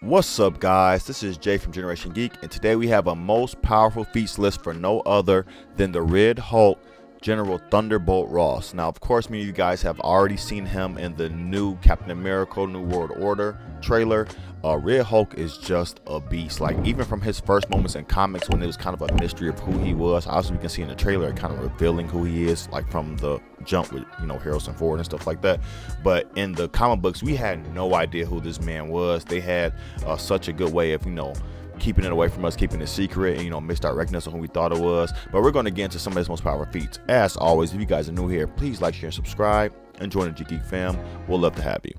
What's up, guys? This is Jay from Generation Geek, and today we have a most powerful feats list for no other than the Red Hulk, General Thunderbolt Ross. Now, of course, many of you guys have already seen him in the new Captain America New World Order trailer. Red Hulk is just a beast. Like, even from his first moments in comics when it was kind of a mystery of who he was, obviously we can see in the trailer kind of revealing who he is, like from the jump with, Harrison Ford and stuff like that. But in the comic books, we had no idea who this man was. They had such a good way of, keeping it away from us, keeping it secret, and misdirecting us on who we thought it was. But we're going to get into some of his most powerful feats. As always, if you guys are new here, please like, share, and subscribe, and join the Geek fam. We'll love to have you.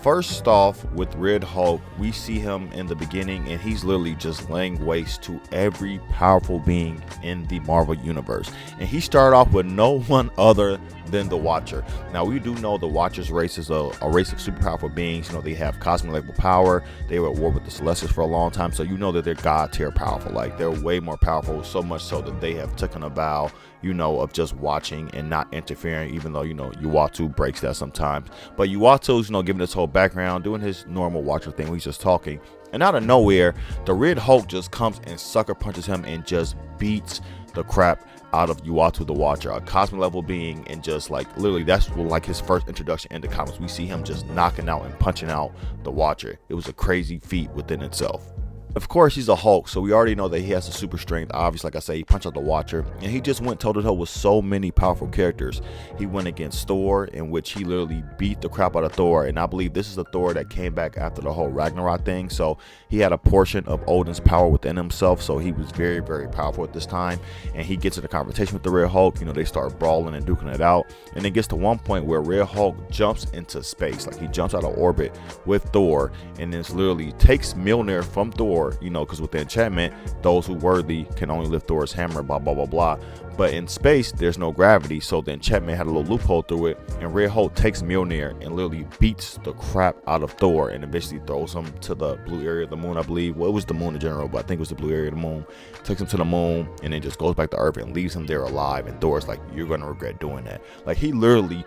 First off, with Red Hulk, we see him in the beginning, and he's literally just laying waste to every powerful being in the Marvel universe. And he started off with no one other than the Watcher. Now, we do know the Watcher's race is a race of super powerful beings. They have cosmic level power. They were at war with the Celestials for a long time, so that they're god tier powerful. Like, they're way more powerful, so much so that they have taken a vow of just watching and not interfering, even though Uatu breaks that sometimes. But Uatu's giving this whole background, doing his normal Watcher thing. He's just talking, and out of nowhere the Red Hulk just comes and sucker punches him and just beats the crap out of Uatu the Watcher, a cosmic level being. And just like literally, that's like his first introduction into comics. We see him just knocking out and punching out the Watcher. It was a crazy feat within itself. Of course, he's a Hulk, so we already know that he has a super strength. Obviously, like I say, he punched out the Watcher, and he just went toe-to-toe with so many powerful characters. He went against Thor, in which he literally beat the crap out of Thor, and I believe this is the Thor that came back after the whole Ragnarok thing, so he had a portion of Odin's power within himself, so he was very, very powerful at this time. And he gets in a conversation with the Red Hulk. They start brawling and duking it out, and it gets to one point where Red Hulk jumps into space. Like, he jumps out of orbit with Thor, and then literally takes Mjolnir from Thor, because with the enchantment, those who worthy can only lift Thor's hammer, blah blah blah blah. But in space, there's no gravity, so the enchantment had a little loophole through it, and Red Hulk takes Mjolnir and literally beats the crap out of Thor, and eventually throws him to the blue area of the moon, I believe. Well, it was the moon in general, but I think it was the blue area of the moon. Takes him to the moon, and then just goes back to Earth and leaves him there alive. And Thor's like, "You're gonna regret doing that." Like, he literally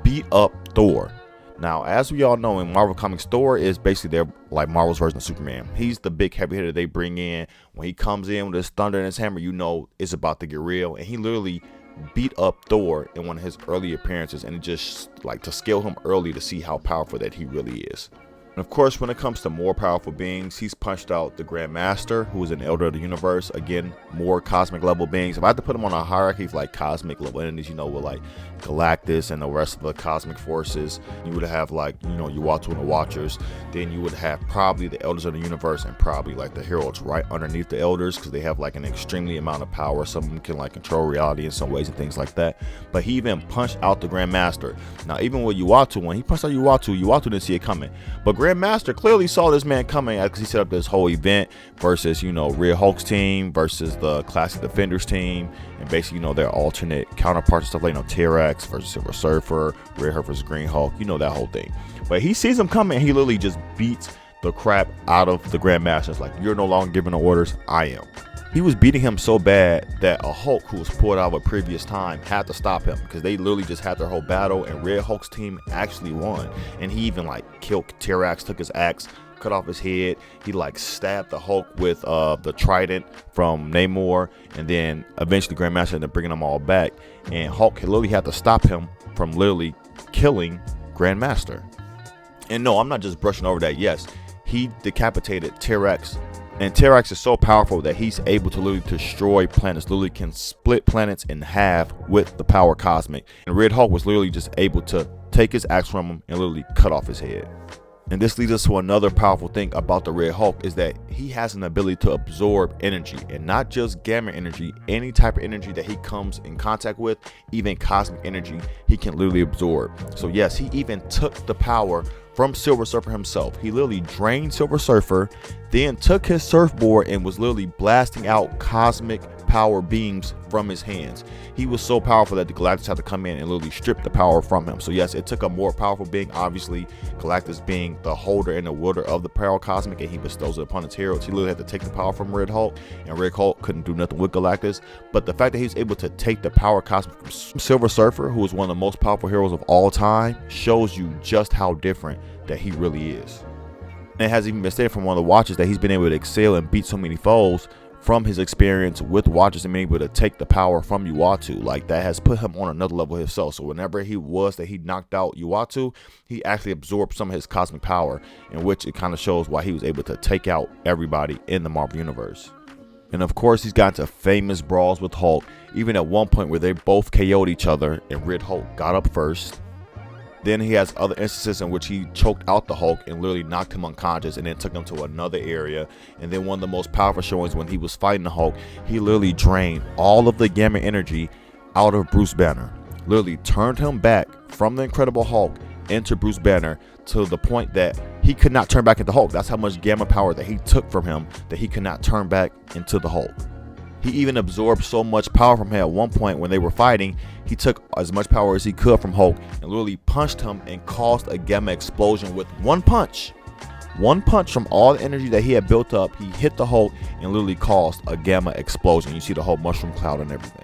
beat up Thor. Now, as we all know, in Marvel Comics, Thor is basically their Marvel's version of Superman. He's the big heavy hitter they bring in. When he comes in with his thunder and his hammer, it's about to get real. And he literally beat up Thor in one of his early appearances, and it just to scale him early to see how powerful that he really is. And of course, when it comes to more powerful beings, he's punched out the Grand Master, who is an elder of the universe. Again, more cosmic level beings. If I had to put them on a hierarchy of cosmic level entities, with Galactus and the rest of the cosmic forces, you would have Uatu and the Watchers. Then you would have probably the elders of the universe, and probably the heralds right underneath the elders, because they have an extremely amount of power. Some of them can control reality in some ways and things like that. But he even punched out the Grand Master. Now, even with Uatu, when he punched out Uatu didn't see it coming. But Grandmaster clearly saw this man coming, because he set up this whole event versus Red Hulk's team versus the Classic Defenders team, and basically their alternate counterparts and stuff T-Rex versus Silver Surfer, Red Hulk versus Green Hulk, that whole thing. But he sees him coming, and he literally just beats the crap out of the Grandmaster. It's like, "You're no longer giving the orders, I am." He was beating him so bad that a Hulk who was pulled out of a previous time had to stop him, because they literally just had their whole battle, and Red Hulk's team actually won. And he even killed T-Rex, took his axe, cut off his head. He stabbed the Hulk with the trident from Namor, and then eventually Grandmaster ended up bringing them all back, and Hulk literally had to stop him from literally killing Grandmaster. And no, I'm not just brushing over that. Yes, he decapitated T-Rex. And T-Rex is so powerful that he's able to literally destroy planets, literally can split planets in half with the power cosmic. And Red Hulk was literally just able to take his axe from him and literally cut off his head. And this leads us to another powerful thing about the Red Hulk, is that he has an ability to absorb energy, and not just gamma energy, any type of energy that he comes in contact with, even cosmic energy, he can literally absorb. So yes, he even took the power from Silver Surfer himself. He literally drained Silver Surfer, then took his surfboard and was literally blasting out cosmic power beams from his hands. He was so powerful that the Galactus had to come in and literally strip the power from him. So yes, it took a more powerful being, obviously Galactus being the holder and the wielder of the power cosmic, and he bestows it upon his heroes. He literally had to take the power from Red Hulk, and Red Hulk couldn't do nothing with Galactus. But the fact that he was able to take the power cosmic from Silver Surfer, who is one of the most powerful heroes of all time, shows you just how different that he really is. And it has even been stated from one of the Watchers that he's been able to excel and beat so many foes from his experience with Watchers and being able to take the power from Uatu. Like, that has put him on another level himself. So whenever he knocked out Uatu, he actually absorbed some of his cosmic power, in which it kind of shows why he was able to take out everybody in the Marvel Universe. And of course, he's got into famous brawls with Hulk, even at one point where they both KO'd each other and Red Hulk got up first. Then he has other instances in which he choked out the Hulk and literally knocked him unconscious and then took him to another area. And then one of the most powerful showings, when he was fighting the Hulk, he literally drained all of the gamma energy out of Bruce Banner. Literally turned him back from the Incredible Hulk into Bruce Banner to the point that he could not turn back into Hulk. That's how much gamma power that he took from him, that he could not turn back into the Hulk. He even absorbed so much power from him at one point when they were fighting. He took as much power as he could from Hulk and literally punched him and caused a gamma explosion with one punch. One punch from all the energy that he had built up, he hit the Hulk and literally caused a gamma explosion. You see the whole mushroom cloud and everything.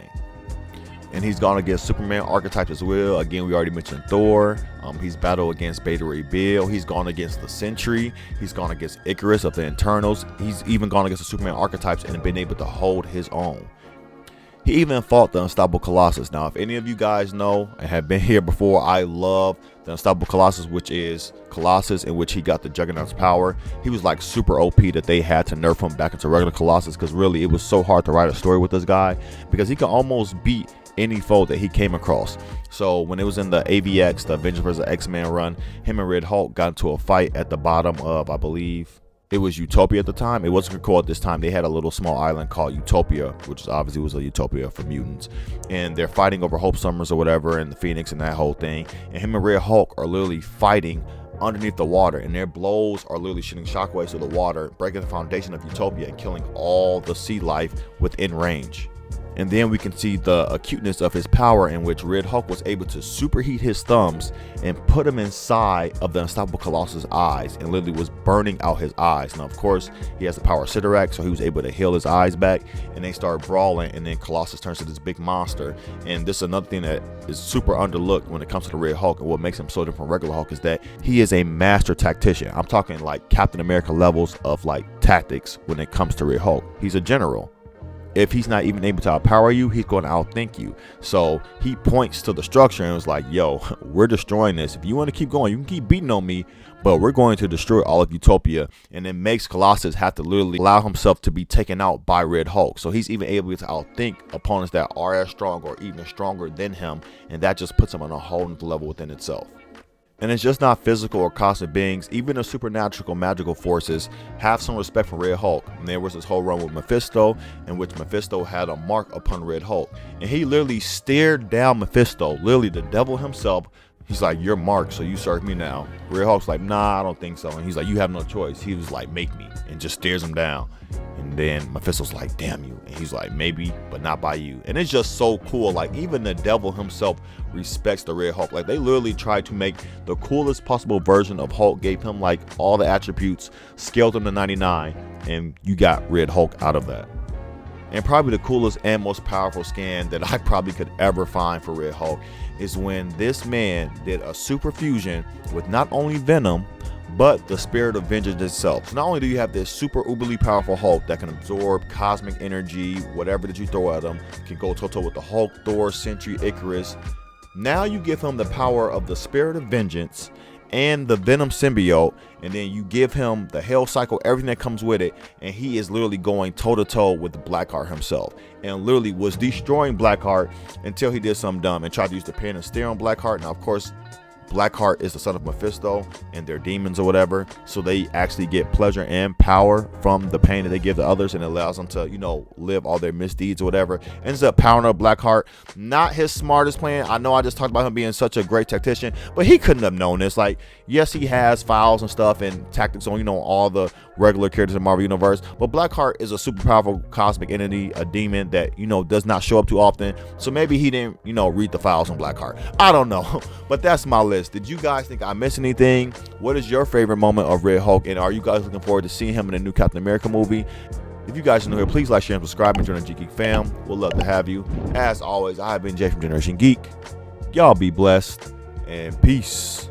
And he's gone against Superman archetypes as well. Again, we already mentioned Thor. He's battled against Beta Ray Bill. He's gone against the Sentry. He's gone against Icarus of the Internals. He's even gone against the Superman archetypes and been able to hold his own. He even fought the Unstoppable Colossus. Now, if any of you guys know and have been here before, I love the Unstoppable Colossus, which is Colossus in which he got the Juggernaut's power. He was like super OP that they had to nerf him back into regular Colossus, because really it was so hard to write a story with this guy, because he could almost beat any foe that he came across. So when it was in the AVX, the Avengers vs. X-Men run, him and Red Hulk got into a fight at the bottom of, I believe it was Utopia at the time. It wasn't called this time. They had a little small island called Utopia, which obviously was a utopia for mutants. And they're fighting over Hope Summers or whatever, and the Phoenix and that whole thing. And him and Red Hulk are literally fighting underneath the water, and their blows are literally shooting shockwaves through the water, breaking the foundation of Utopia and killing all the sea life within range. And then we can see the acuteness of his power, in which Red Hulk was able to superheat his thumbs and put him inside of the Unstoppable Colossus' eyes, and literally was burning out his eyes. Now, of course, he has the power of Sidorak, so he was able to heal his eyes back, and they start brawling, and then Colossus turns to this big monster. And this is another thing that is super underlooked when it comes to the Red Hulk, and what makes him so different from regular Hulk is that he is a master tactician. I'm talking like Captain America levels of like tactics when it comes to Red Hulk. He's a general. If he's not even able to outpower you, he's going to outthink you. So he points to the structure and was like, yo, we're destroying this. If you want to keep going, you can keep beating on me, but we're going to destroy all of Utopia. And it makes Colossus have to literally allow himself to be taken out by Red Hulk. So he's even able to outthink opponents that are as strong or even stronger than him. And that just puts him on a whole new level within itself. And it's just not physical or cosmic beings. Even the supernatural magical forces have some respect for Red Hulk. And there was this whole run with Mephisto, in which Mephisto had a mark upon Red Hulk. And he literally stared down Mephisto, literally the devil himself. He's like, you're marked, so you serve me now. Red Hulk's like, nah, I don't think so. And he's like, you have no choice. He was like, make me, and just stares him down. And then Mephisto's like, damn you. And he's like, maybe, but not by you. And it's just so cool. Like, even the devil himself respects the Red Hulk. Like, they literally tried to make the coolest possible version of Hulk, gave him like all the attributes, scaled him to 99, and you got Red Hulk out of that. And probably the coolest and most powerful scan that I probably could ever find for Red Hulk is when this man did a super fusion with not only Venom, but the Spirit of Vengeance itself. So not only do you have this super uberly powerful Hulk that can absorb cosmic energy, whatever that you throw at him, can go toe-to-toe with the Hulk, Thor, Sentry, Icarus. Now you give him the power of the Spirit of Vengeance and the Venom symbiote, and then you give him the Hell Cycle, everything that comes with it, and he is literally going toe-to-toe with the Blackheart himself, and literally was destroying Blackheart until he did something dumb and tried to use the pen and stare on Blackheart. Now, of course, Blackheart is the son of Mephisto, and they're demons or whatever, so they actually get pleasure and power from the pain that they give to others, and it allows them to, you know, live all their misdeeds or whatever. Ends up powering up Blackheart. Not his smartest plan. I know I just talked about him being such a great tactician, but he couldn't have known this. Like, yes, he has files and stuff and tactics on, you know, all the regular characters in the Marvel Universe, but Blackheart is a super powerful cosmic entity, a demon that, you know, does not show up too often, so maybe he didn't, you know, read the files on Blackheart. I don't know, but that's my list. Did you guys think I missed anything? What is your favorite moment of Red Hulk, and are you guys looking forward to seeing him in the new Captain America movie? If you guys are new here, please like, share, and subscribe, and join the Geek fam. We'll love to have you. As always, I have been Jay from Generation Geek. Y'all be blessed, and peace.